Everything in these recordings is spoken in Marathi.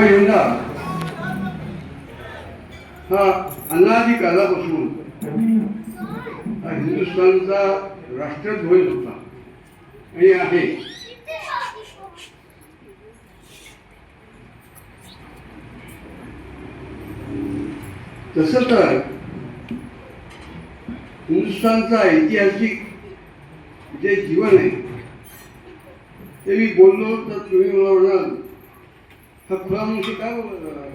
यंदा हा अनादी कालापासून हा हिंदुस्थानचा राष्ट्रध्वज होता आणि आहे. तसं तर हिंदुस्थानचा ऐतिहासिक जे जीवन आहे ते मी बोललो तर तुम्ही मला म्हणाल हा खुला मनुष्य काय बोलत आहे.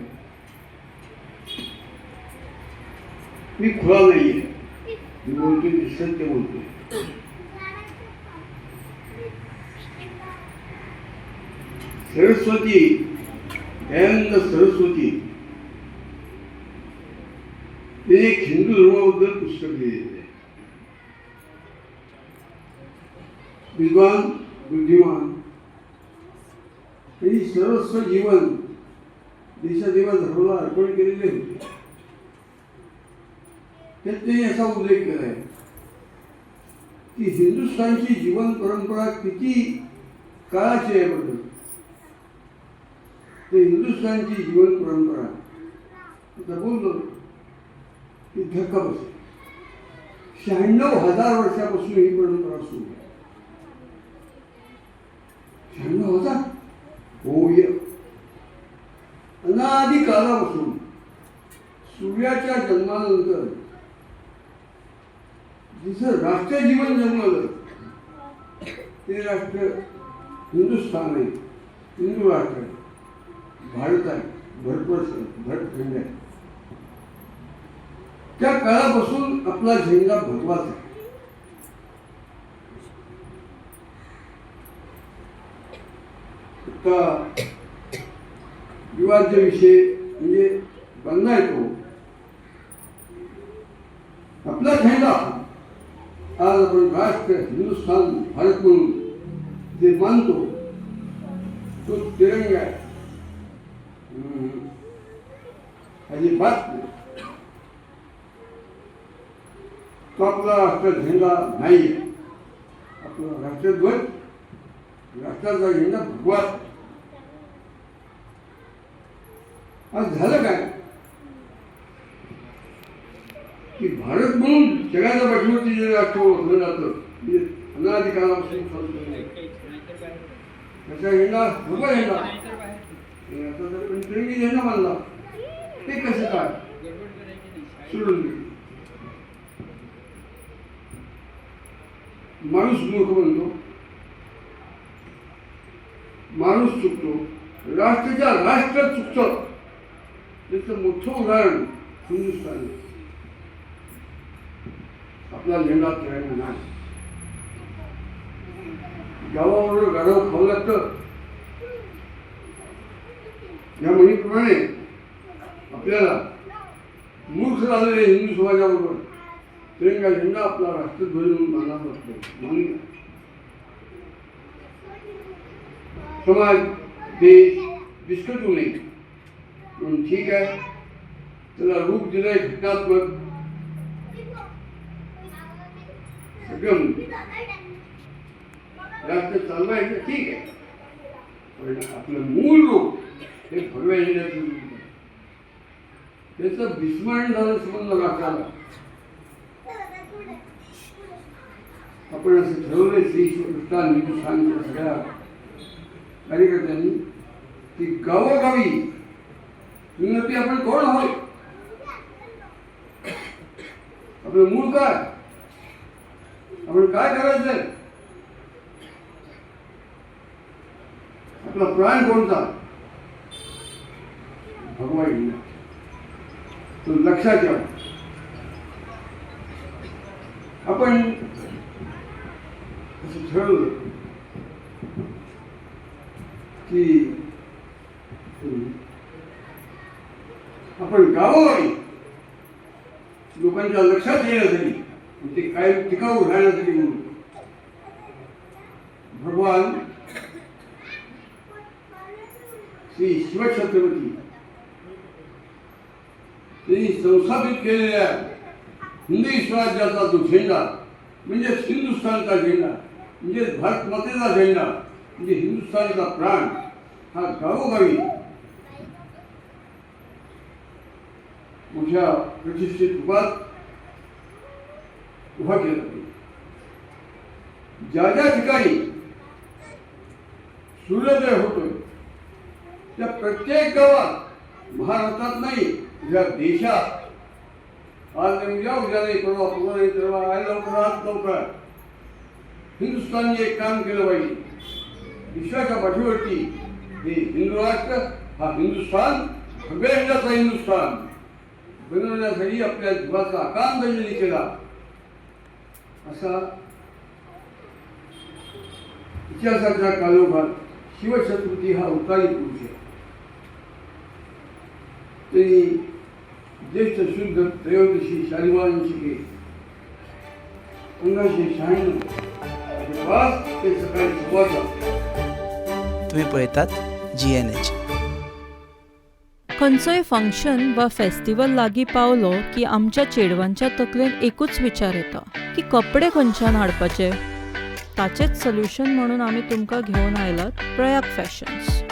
मी खुला नाहीये, मी बोलतोय ते सत्य बोलतोय. सरस्वती, दयानंद सरस्वती तिने एक हिंदू धर्माबद्दल पुस्तक लिहिलेले. विद्वान, बुद्धिमान त्यांनी सर्वस्व जीवन देशादेवा धर्माला अर्पण केलेले होते. त्यात त्यांनी असा उल्लेख केला आहे की हिंदुस्थानची जीवन परंपरा किती काळाची आहे बद्दल. तर हिंदुस्थानची जीवन परंपरा आता बोललो की धक्का बसतो. 96,000 वर्षापासून ही परंपरा सुरू आहे. 96,000 होय. अनादी कालापासून सूर्याच्या जन्मानंतर जिचं राष्ट्र जीवन जन्मलं ते राष्ट्र हिंदुस्थान आहे, हिंदू राष्ट्र आहे, भारत आहे, भरतखंड आहे. त्या काळापासून आपला झेंडा भगवाच आहे. विवाद्य विषय म्हणजे बनला येतो आपला झेंडा. आज आपण राष्ट्र हिंदुस्थान भारत म्हणून जे मानतो तो तिरंगा आहे. अजिबात नाही. तो आपला राष्ट्र झेंडा नाही. आपला राष्ट्रध्वज, राष्ट्राचा झेंडा भगवा. आज झालं काय की भारत म्हणून जगाच्या पाठीवरती जे राष्ट्र ओळखलं जातं म्हणजे अनादी कालापासून त्याचा झेंडा भगवा झेंडा. आता जर पण तिरंगी झेंडा मानला ते कसं काय सोडून दिलं. माणूस मूर्ख बनतो, माणूस चुकतो, राष्ट्राच्या राष्ट्र चुकतं. त्याचं मोठं उदाहरण हिंदुस्थान आहे. आपला झेंडा तिरंगा नाही. गावाबरोबर गाढव खावं लागतं या म्हणीप्रमाणे आपल्याला मूर्ख झालेले हिंदू समाजाबरोबर तिरंगा झेंडा आपला राष्ट्रध्वज म्हणून मानला जातो. समाज, देश विस्कटू नये म्हणून ठीक आहे, त्याला रूप दिलंय घटनात्मक सगळं राष्ट्र चालवायचं ठीक आहे. पण आपलं मूळ रूप हे भगव्या झेंड्याचं रूप आहे. त्याचं विस्मरण झालं समजलं राष्ट्राला. आपण असं ठरवलंय श्री कृष्ण हिंदुस्थानच्या सगळ्या कार्यकर्त्यांनी की गावोगावी विनंती आपण कोण आहोत, आपलं मूळ काय, आपण काय करायचंय, आपला प्राण कोणता, भगवा झेंडा. तो लक्षात ठेवा. आपण असं ठरवलं की आपण गावोगावी लोकांच्या लक्षात येण्यासाठी आणि ते कायम टिकाऊ राहण्यासाठी म्हणून भगवान श्री शिवछत्रपती त्यांनी संस्थापित केलेल्या हिंदवी स्वराज्याचा जो झेंडा म्हणजे हिंदुस्थानचा झेंडा म्हणजे भारत मातेचा झेंडा म्हणजे हिंदुस्थानचा प्राण हा गावोगावी मोठ्या प्रतिष्ठित रूपात उभा केला पाहिजे. ज्या ज्या ठिकाणी सूर्योदय होतोय त्या प्रत्येक गावात महाराष्ट्रात नाही या देशात आज नाही उद्या नाही परवा नाही तेव्हा लवकरात लवकर हिंदुस्थानने एक काम केलं पाहिजे. विश्वाच्या पाठीवरती हे हिंदू राष्ट्र हा हिंदुस्थान भव्याचा हिंदुस्थान बनवण्यासाठी आपल्या जीवाचा अकांत त्यांनी केला असा इतिहासाच्या कालोखात शिवछत्रपती हा अवतारी पुरुष आहे. त्यांनी ज्येष्ठ शुद्ध त्रयोदशी शालिवान शिके 1596 ते सकाळी 6:00 तुम्ही पळयतात GNH. खंयचोय फंक्शन वा फेस्टिवल लागीं पावलो की आमच्या चेडवांच्या तकलेन एकूच विचार येता की कपडे खंयच्यान हाडपाचे. ताचेच सोल्युशन म्हणून आमी तुमकां घेवन आयलात Prayag fashions.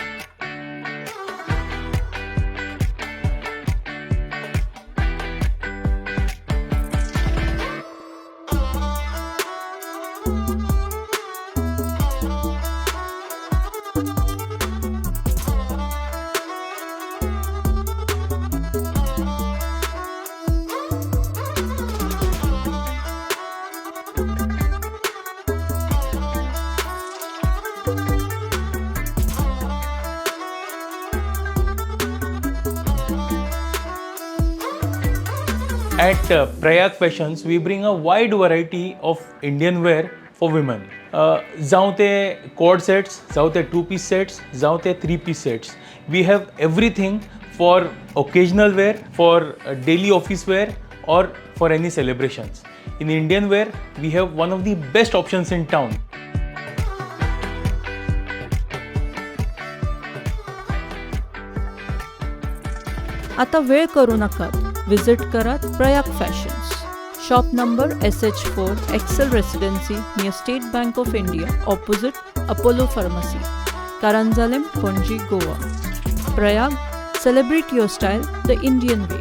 At Prayag Fashions, we bring a wide variety of Indian wear for women. जावं ते cord sets, जावं ते 2-piece sets, जावं ते 3-piece sets. We have everything for occasional wear, for daily office wear, or for any celebrations. In Indian wear, we have one of the best options in town. आता वेळ करू नकात. विजिट करात Prayag fashions. Shop number SH4 Excel Residency near State Bank of India opposite Apollo pharmacy, Karanzalem, Panaji, Goa. Prayag, celebrate your style the Indian way.